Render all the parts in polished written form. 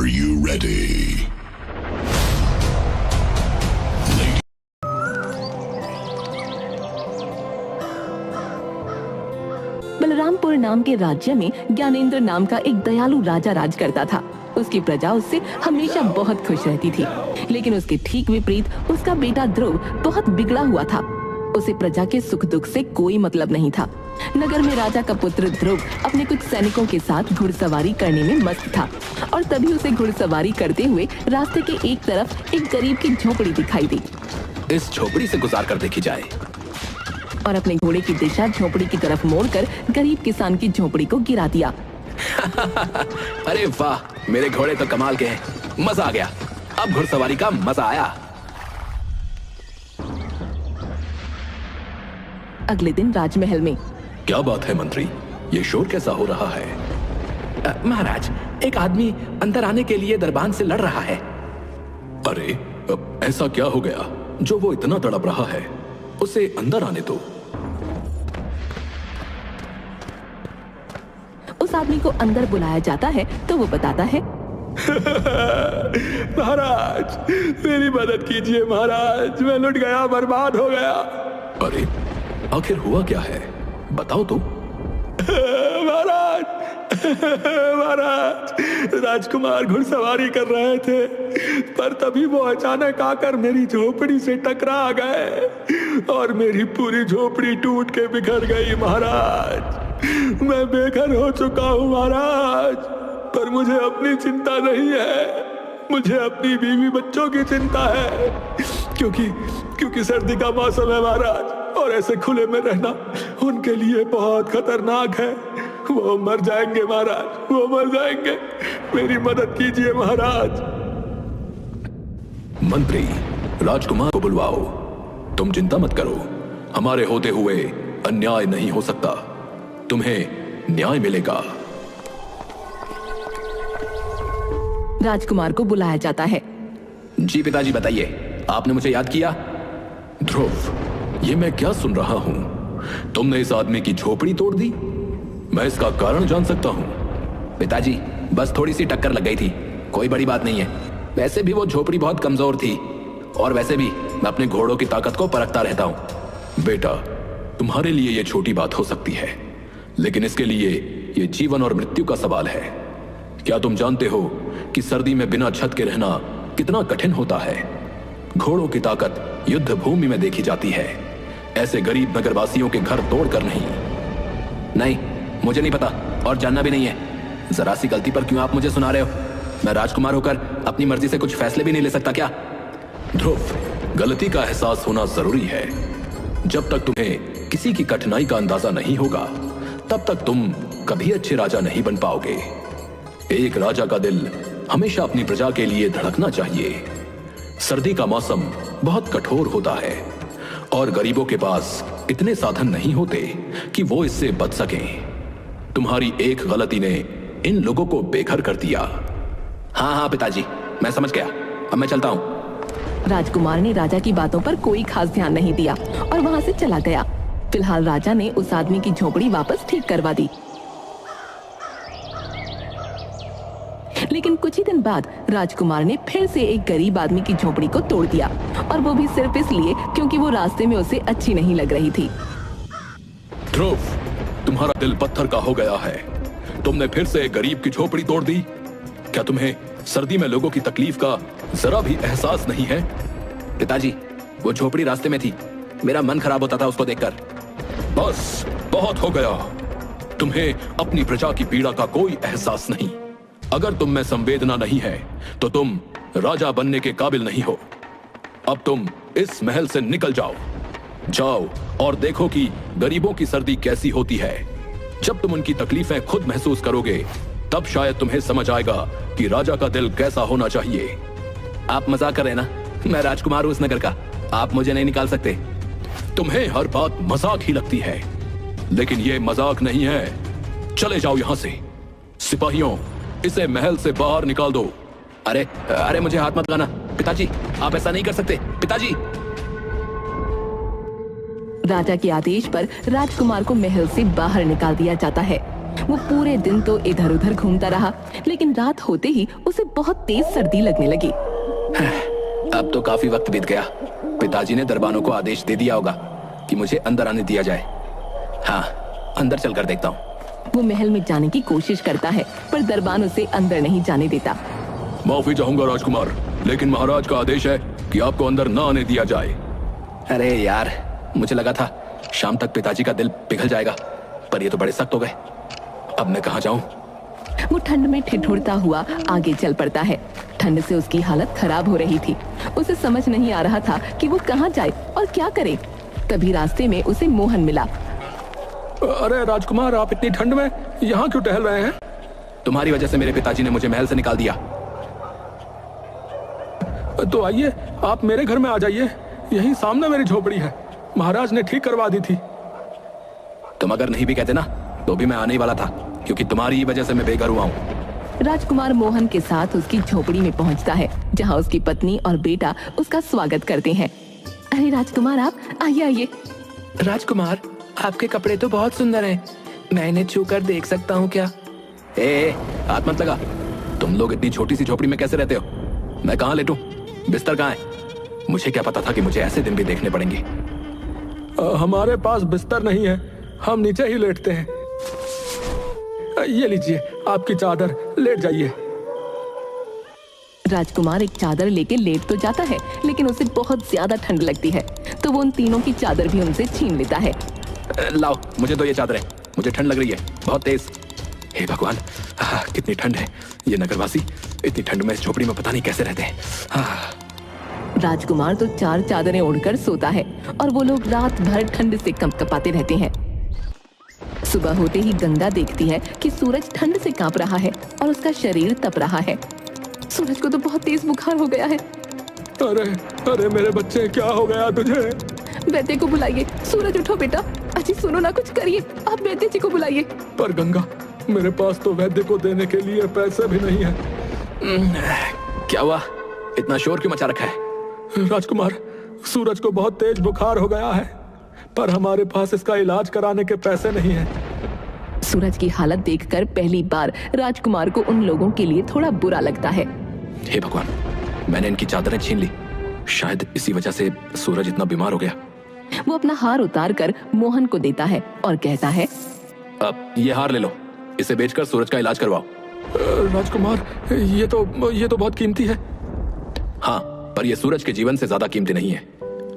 Are you ready? Balrampur नाम के राज्य में ज्ञानेंद्र नाम का एक दयालु राजा राज करता था। उसकी प्रजा उससे हमेशा बहुत खुश रहती थी, लेकिन उसके ठीक विपरीत उसका बेटा ध्रुव बहुत बिगड़ा हुआ था। उसे प्रजा के सुख दुख से कोई मतलब नहीं था। नगर में राजा का पुत्र ध्रुव अपने कुछ सैनिकों के साथ घुड़सवारी करने में मस्त था और तभी उसे घुड़सवारी करते हुए रास्ते के एक तरफ एक गरीब की झोपड़ी दिखाई दी। इस झोपड़ी से गुजार कर देखी जाए। और अपने घोड़े की दिशा झोपड़ी की तरफ मोड़कर गरीब किसान की झोपड़ी को गिरा दिया। अरे वाह, मेरे घोड़े तो कमाल के हैं, मजा आ गया। अब घुड़सवारी का मजा आया। अगले दिन राजमहल में। क्या बात है मंत्री, ये शोर कैसा हो रहा है? महाराज, एक आदमी अंदर आने के लिए दरबान से लड़ रहा है। अरे ऐसा क्या हो गया जो वो इतना तड़प रहा है? उसे अंदर आने दो। उस आदमी को अंदर बुलाया जाता है तो वो बताता है, महाराज, मेरी मदद कीजिए महाराज, मैं लुट गया, बर्बाद हो गया। अरे आखिर हुआ क्या है, बताओ तो। महाराज, राजकुमार घुड़सवारी कर रहे थे, पर तभी वो अचानक आकर मेरी झोपड़ी से टकरा गए और मेरी पूरी झोपड़ी टूट के बिखर गई। महाराज, मैं बेघर हो चुका हूँ महाराज, पर मुझे अपनी चिंता नहीं है, मुझे अपनी बीवी बच्चों की चिंता है, क्योंकि सर्दी का मौसम है महाराज, और ऐसे खुले में रहना उनके लिए बहुत खतरनाक है। वो मर जाएंगे महाराज, वो मर जाएंगे, मेरी मदद कीजिए महाराज। मंत्री, राजकुमार को बुलवाओ। तुम चिंता मत करो, हमारे होते हुए अन्याय नहीं हो सकता, तुम्हें न्याय मिलेगा। राजकुमार को बुलाया जाता है। जी पिताजी, बताइए, आपने मुझे याद किया? ध्रुव, ये मैं क्या सुन रहा हूं? तुमने इस आदमी की झोपड़ी तोड़ दी? मैं इसका कारण जान सकता हूं? पिताजी, बस थोड़ी सी टक्कर लग गई थी, कोई बड़ी बात नहीं है। वैसे भी वो झोपड़ी बहुत कमजोर थी, और वैसे भी मैं अपने घोड़ों की ताकत को परखता रहता हूं। बेटा, तुम्हारे लिए ये छोटी बात हो सकती है, लेकिन इसके लिए ये जीवन और मृत्यु का सवाल है। क्या तुम जानते हो कि सर्दी में बिना छत के रहना कितना कठिन होता है? घोड़ों की ताकत युद्ध भूमि में देखी जाती है, ऐसे गरीब नगरवासियों के घर तोड़कर नहीं। मुझे नहीं पता और जानना भी नहीं है। जरा सी गलती पर क्यों आप मुझे सुना रहे हो? मैं राजकुमार होकर अपनी मर्जी से कुछ फैसले भी नहीं ले सकता क्या? ध्रुव, गलती का एहसास होना जरूरी है। जब तक तुम्हें किसी की कठिनाई का अंदाजा नहीं होगा, तब तक तुम कभी अच्छे राजा नहीं बन पाओगे। एक राजा का दिल हमेशा अपनी प्रजा के लिए धड़कना चाहिए। सर्दी का मौसम बहुत कठोर होता है और गरीबों के पास इतने साधन नहीं होते कि वो इससे बच सकें। तुम्हारी एक गलती ने इन लोगों को बेघर कर दिया। हाँ पिताजी, मैं समझ गया, अब मैं चलता हूँ। राजकुमार ने राजा की बातों पर कोई खास ध्यान नहीं दिया और वहां से चला गया। फिलहाल राजा ने उस आदमी की झोपड़ी वापस ठीक करवा दी। लेकिन कुछ ही दिन बाद राजकुमार ने फिर से एक गरीब आदमी की झोपड़ी को तोड़ दिया, और वो भी सिर्फ इसलिए क्योंकि वो रास्ते में उसे अच्छी नहीं लग रही थी। ध्रुव, तुम्हारा दिल पत्थर का हो गया है। तुमने फिर से एक गरीब की झोपड़ी तोड़ दी। क्या तुम्हें सर्दी में लोगों की तकलीफ का जरा भी एहसास नहीं है? पिताजी, वो झोपड़ी रास्ते में थी, मेरा मन खराब होता था उसको देखकर। बस बहुत हो गया, तुम्हें अपनी प्रजा की पीड़ा का कोई एहसास नहीं। अगर तुम में संवेदना नहीं है तो तुम राजा बनने के काबिल नहीं हो। अब तुम इस महल से निकल जाओ और देखो कि गरीबों की सर्दी कैसी होती है। जब तुम उनकी तकलीफें खुद महसूस करोगे, तब शायद तुम्हें समझ आएगा कि राजा का दिल कैसा होना चाहिए। आप मजाक कर रहे हैं ना? मैं राजकुमार हूं इस नगर का, आप मुझे नहीं निकाल सकते। तुम्हें हर बात मजाक ही लगती है, लेकिन ये मजाक नहीं है। चले जाओ यहां से। सिपाहियों, इसे महल से बाहर निकाल दो। अरे मुझे हाथ मत लगाना पिताजी, आप ऐसा नहीं कर सकते पिताजी। राजा के आदेश पर राजकुमार को महल से बाहर निकाल दिया जाता है वो पूरे दिन तो इधर उधर घूमता रहा, लेकिन रात होते ही उसे बहुत तेज सर्दी लगने लगी। अब तो काफी वक्त बीत गया। पिताजी ने दरबानों को आदेश दे दिया होगा कि मुझे अंदर आने दिया जाए। हाँ, अंदर चलकर देखता हूँ। वो महल में जाने की कोशिश करता है, पर दरबान उसे अंदर नहीं जाने देता। माफी चाहूंगा राजकुमार, लेकिन महाराज का आदेश है कि आपको अंदर न आने दिया जाए। अरे यार, मुझे लगा था शाम तक पिताजी का दिल पिघल जाएगा, पर ये तो बड़े सख्त हो गए। अब मैं कहाँ जाऊँ? वो ठंड में ठिठुरता हुआ आगे चल पड़ता है। ठंड से उसकी हालत खराब हो रही थी। उसे समझ नहीं आ रहा था कि वो कहाँ जाए और क्या करे। तभी रास्ते में उसे मोहन मिला। अरे राजकुमार, आप इतनी ठंड में यहाँ क्यों टहल रहे हैं? तुम्हारी वजह से मेरे पिताजी ने मुझे महल से निकाल दिया। तो आइए, आप मेरे घर में आ जाइए। यहीं सामने मेरी झोपड़ी है, महाराज ने ठीक करवा दी थी। तुम अगर नहीं भी कहते ना, तो भी मैं आने ही वाला था, क्योंकि तुम्हारी ही वजह से मैं बेघर हुआ हूँ। राजकुमार मोहन के साथ उसकी झोपड़ी में पहुंचता है, जहां उसकी पत्नी और बेटा उसका स्वागत करते हैं। अरे राजकुमार, आप आइए आइए। राजकुमार, आपके कपड़े तो बहुत सुंदर हैं। मैं इन्हें छूकर देख सकता हूँ क्या? हाथ मत लगा। तुम लोग इतनी छोटी सी झोपड़ी में कैसे रहते हो? मैं कहाँ लेटूं? बिस्तर कहाँ है? मुझे क्या पता था कि मुझे ऐसे दिन भी देखने पड़ेंगे। हमारे पास बिस्तर नहीं है, हम नीचे ही लेटते हैं। ये लीजिए आपकी चादर, लेट जाइए। राजकुमार एक चादर लेके लेट तो जाता है, लेकिन उसे बहुत ज्यादा ठंड लगती है, तो वो उन तीनों की चादर भी उनसे छीन लेता है। लाओ, मुझे तो ये चादर है, मुझे ठंड लग रही है बहुत तेज। हे भगवान, कितनी ठंड है। ये नगरवासी इतनी ठंड में इस झोपड़ी में पता नहीं कैसे रहते हैं। राजकुमार तो 4 चादरें ओढ़कर सोता है और वो लोग रात भर ठंड से कंपकपाते रहते हैं। सुबह होते ही गंगा देखती है कि सूरज ठंड से कांप रहा है और उसका शरीर तप रहा है। सूरज को तो बहुत तेज बुखार हो गया है। अरे अरे मेरे बच्चे, क्या हो गया तुझे? वैद्य को बुलाइए। सूरज उठो बेटा। अजी सुनो ना, कुछ करिए, आप वैद्य जी को बुलाइए। पर गंगा, मेरे पास तो वैद्य को देने के लिए पैसे भी नहीं है। क्या हुआ? इतना शोर क्यों मचा रखा है? राजकुमार, सूरज को बहुत तेज बुखार हो गया है, पर हमारे पास इसका इलाज कराने के पैसे नहीं हैं। सूरज की हालत देखकर पहली बार राजकुमार को उन लोगों के लिए थोड़ा बुरा लगता है। हे भगवान, मैंने इनकी चादरें छीन ली। शायद इसी वजह से सूरज इतना बीमार हो गया। वो अपना हार उतार कर मोहन को देता है और कहता है, अब ये हार ले लो, इसे बेचकर सूरज का इलाज करवाओ। राजकुमार, ये तो बहुत कीमती है। हाँ, पर ये सूरज के जीवन से ज्यादा कीमती नहीं है।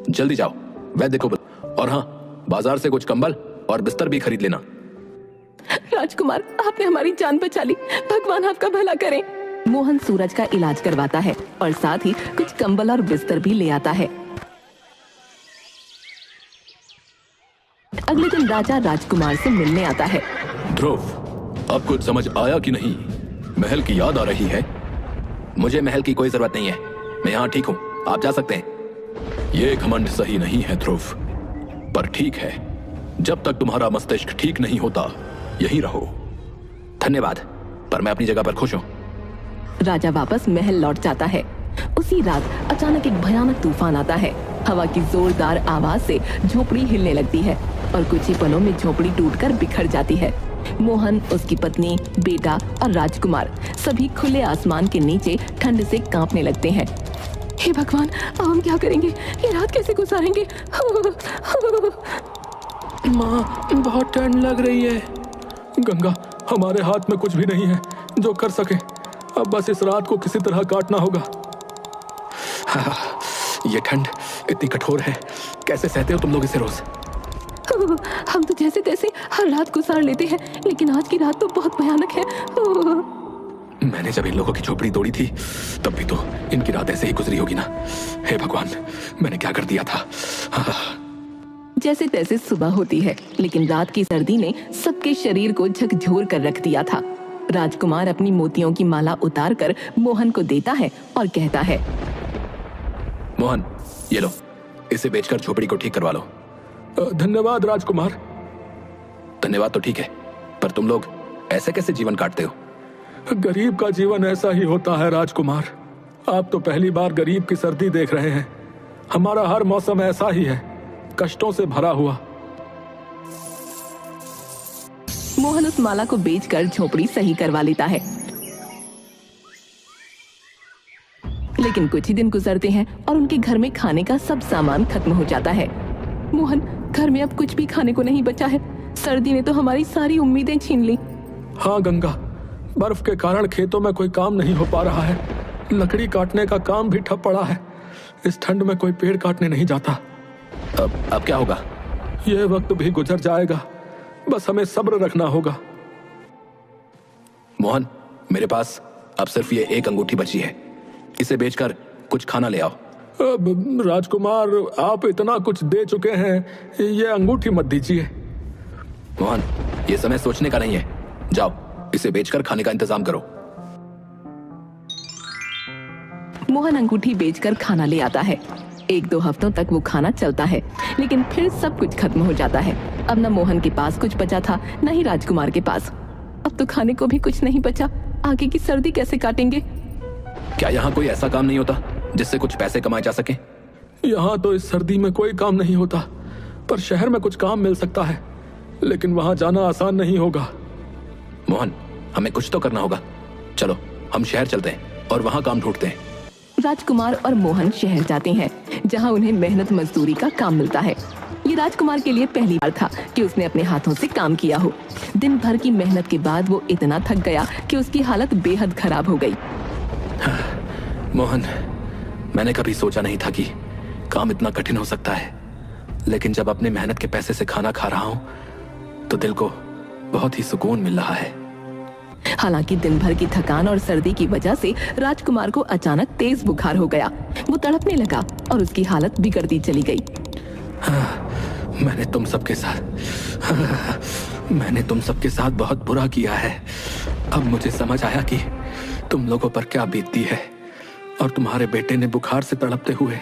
जल्दी जाओ, वैद्य को और हाँ, बाजार से कुछ कंबल और बिस्तर भी खरीद लेना। राजकुमार, आपने हमारी जान बचा ली, भगवान आपका भला करे। मोहन सूरज का इलाज करवाता है और साथ ही कुछ कंबल और बिस्तर भी ले आता है। अगले दिन राजा राजकुमार से मिलने आता है। ध्रुव, अब कुछ समझ आया कि नहीं? महल की याद आ रही है? मुझे महल की कोई जरूरत नहीं है, मैं यहाँ ठीक हूँ, आप जा सकते हैं। ये घमंड सही नहीं है ध्रुव, पर ठीक है, जब तक तुम्हारा मस्तिष्क ठीक नहीं होता यहीं रहो। धन्यवाद, पर मैं अपनी जगह पर खुश हूँ। राजा वापस महल लौट जाता है। उसी रात अचानक एक भयानक तूफान आता है। हवा की जोरदार आवाज से झोपड़ी हिलने लगती है और कुछ ही पलों में झोपड़ी टूटकर बिखर जाती है। मोहन, उसकी पत्नी, बेटा और राजकुमार सभी खुले आसमान के नीचे ठंड से कांपने लगते हैं। हे भगवान, अब हम क्या करेंगे? ये रात कैसे गुजारेंगे? माँ, बहुत ठंड लग रही है। गंगा, हमारे हाथ में कुछ भी नहीं है जो कर सके। अब बस इस रात को किसी तरह काटना होगा। ये ठंड इतनी कठोर है, कैसे सहते हो तुम लोग इसे रोज? हम तो जैसे तैसे हर रात गुजार लेते हैं, लेकिन आज की रात तो बहुत भयानक है। मैंने जब इन लोगों की झोपड़ी तोड़ी थी, तब भी तो इनकी रात ऐसे ही गुजरी होगी ना। हे भगवान, मैंने क्या कर दिया था? जैसे तैसे सुबह होती है, लेकिन रात की सर्दी ने सबके शरीर को झकझोर कर रख दिया था। राजकुमार अपनी मोतियों की माला उतारकर मोहन को देता है और कहता है, मोहन, ये लो, इसे बेचकर झोपड़ी को ठीक करवा लो। धन्यवाद राजकुमार। धन्यवाद तो ठीक है, पर तुम लोग ऐसे कैसे जीवन काटते हो? गरीब का जीवन ऐसा ही होता है राजकुमार। आप तो पहली बार गरीब की सर्दी देख रहे हैं। हमारा हर मौसम ऐसा ही है, कष्टों से भरा हुआ। मोहन उस माला को बेचकर झोपड़ी सही करवा लेता है। लेकिन कुछ ही दिन गुजरते हैं और उनके घर में खाने का सब सामान खत्म हो जाता है। मोहन, घर में अब कुछ भी खाने को नहीं बचा है। सर्दी ने तो हमारी सारी उम्मीदें छीन ली। हाँ गंगा, बर्फ के कारण खेतों में कोई काम नहीं हो पा रहा है। लकड़ी काटने का काम भी ठप पड़ा है। इस ठंड में कोई पेड़ काटने नहीं जाता। अब क्या होगा? यह वक्त भी गुजर जाएगा, बस हमें सब्र रखना होगा। मोहन, मेरे पास अब सिर्फ ये एक अंगूठी बची है। इसे बेचकर कुछ खाना ले आओ। अब राजकुमार, आप इतना कुछ दे चुके हैं, ये अंगूठी मत दीजिए। मोहन, ये समय सोचने का नहीं है। जाओ, इसे बेचकर खाने का इंतजाम करो। मोहन अंगूठी बेचकर खाना ले आता है। 1-2 हफ्तों तक वो खाना चलता है, लेकिन फिर सब कुछ खत्म हो जाता है। अब न मोहन के पास कुछ बचा था, न ही राजकुमार के पास। अब तो खाने को भी कुछ नहीं बचा। आगे की सर्दी कैसे काटेंगे? क्या यहाँ कोई ऐसा काम नहीं होता जिससे कुछ पैसे कमाए जा सके? यहाँ तो इस सर्दी में कोई काम नहीं होता, पर शहर में कुछ काम मिल सकता है, लेकिन वहाँ जाना आसान नहीं होगा। मोहन, हमें कुछ तो करना होगा। चलो, हम शहर चलते हैं और वहाँ काम ढूंढते हैं। राजकुमार और मोहन शहर जाते हैं, जहाँ उन्हें मेहनत मजदूरी का काम मिलता है। ये राजकुमार के लिए पहली बार था कि उसने अपने हाथों से काम किया हो। दिन भर की मेहनत के बाद वो इतना थक गया कि उसकी हालत बेहद खराब हो गई। मोहन, मैंने कभी सोचा नहीं था कि काम इतना कठिन हो सकता है, लेकिन जब अपने मेहनत के पैसे से खाना खा रहा हूँ तो दिल को बहुत ही सुकून मिल रहा है। हालांकि दिन भर की थकान और सर्दी की वजह से राजकुमार को अचानक तेज बुखार हो गया। वो तड़पने लगा और उसकी हालत बिगड़ती चली गई। मैंने तुम सबके साथ बहुत बुरा किया है। अब मुझे समझ आया कि तुम लोगों पर क्या बीतती है और तुम्हारे बेटे ने बुखार से तड़पते हुए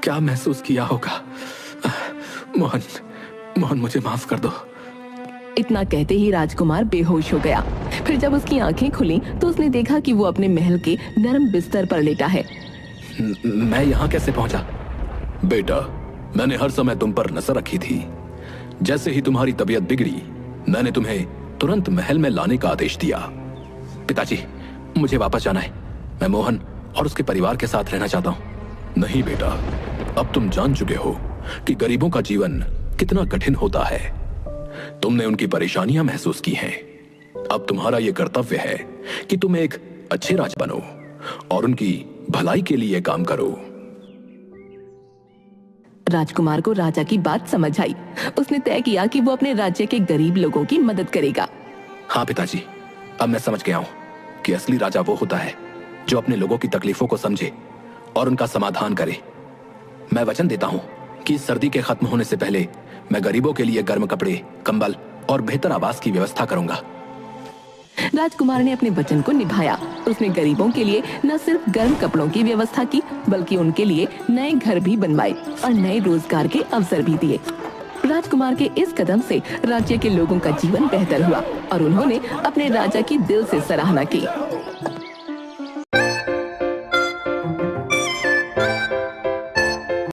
क्या महसूस किया होगा। मोहन, मुझे माफ कर दो। इतना कहते ही राजकुमार बेहोश हो गया। फिर जब उसकी आंखें खुली तो उसने देखा कि वो अपने महल के नरम बिस्तर पर लेटा है। मैं यहाँ कैसे पहुंचा? बेटा, मैंने हर समय तुम पर नजर रखी थी। जैसे ही तुम्हारी तबीयत बिगड़ी, मैंने तुम्हें तुरंत महल में लाने का आदेश दिया। पिताजी, मुझे वापस जाना है। मैं मोहन और उसके परिवार के साथ रहना चाहता हूँ। नहीं बेटा, अब तुम जान चुके हो कि गरीबों का जीवन कितना कठिन होता है। तुमने उनकी परेशानियां महसूस की हैं। अब तुम्हारा यह कर्तव्य है कि तुम एक अच्छे राजा बनो और उनकी भलाई के लिए काम करो। राजकुमार को राजा की बात समझ आई। उसने तय किया कि वो अपने राज्य के गरीब लोगों की मदद करेगा। हाँ पिताजी, अब मैं समझ गया हूँ कि असली राजा वो होता है जो अपने लोगों की तकलीफों को समझे और उनका समाधान करे। मैं वचन देता हूँ कि सर्दी के खत्म होने से पहले मैं गरीबों के लिए गर्म कपड़े, कंबल और बेहतर आवास की व्यवस्था करूंगा। राजकुमार ने अपने वचन को निभाया। उसने गरीबों के लिए न सिर्फ गर्म कपड़ों की व्यवस्था की, बल्कि उनके लिए नए घर भी बनवाए और नए रोजगार के अवसर भी दिए। राजकुमार के इस कदम से राज्य के लोगों का जीवन बेहतर हुआ और उन्होंने अपने राजा की दिल से सराहना की।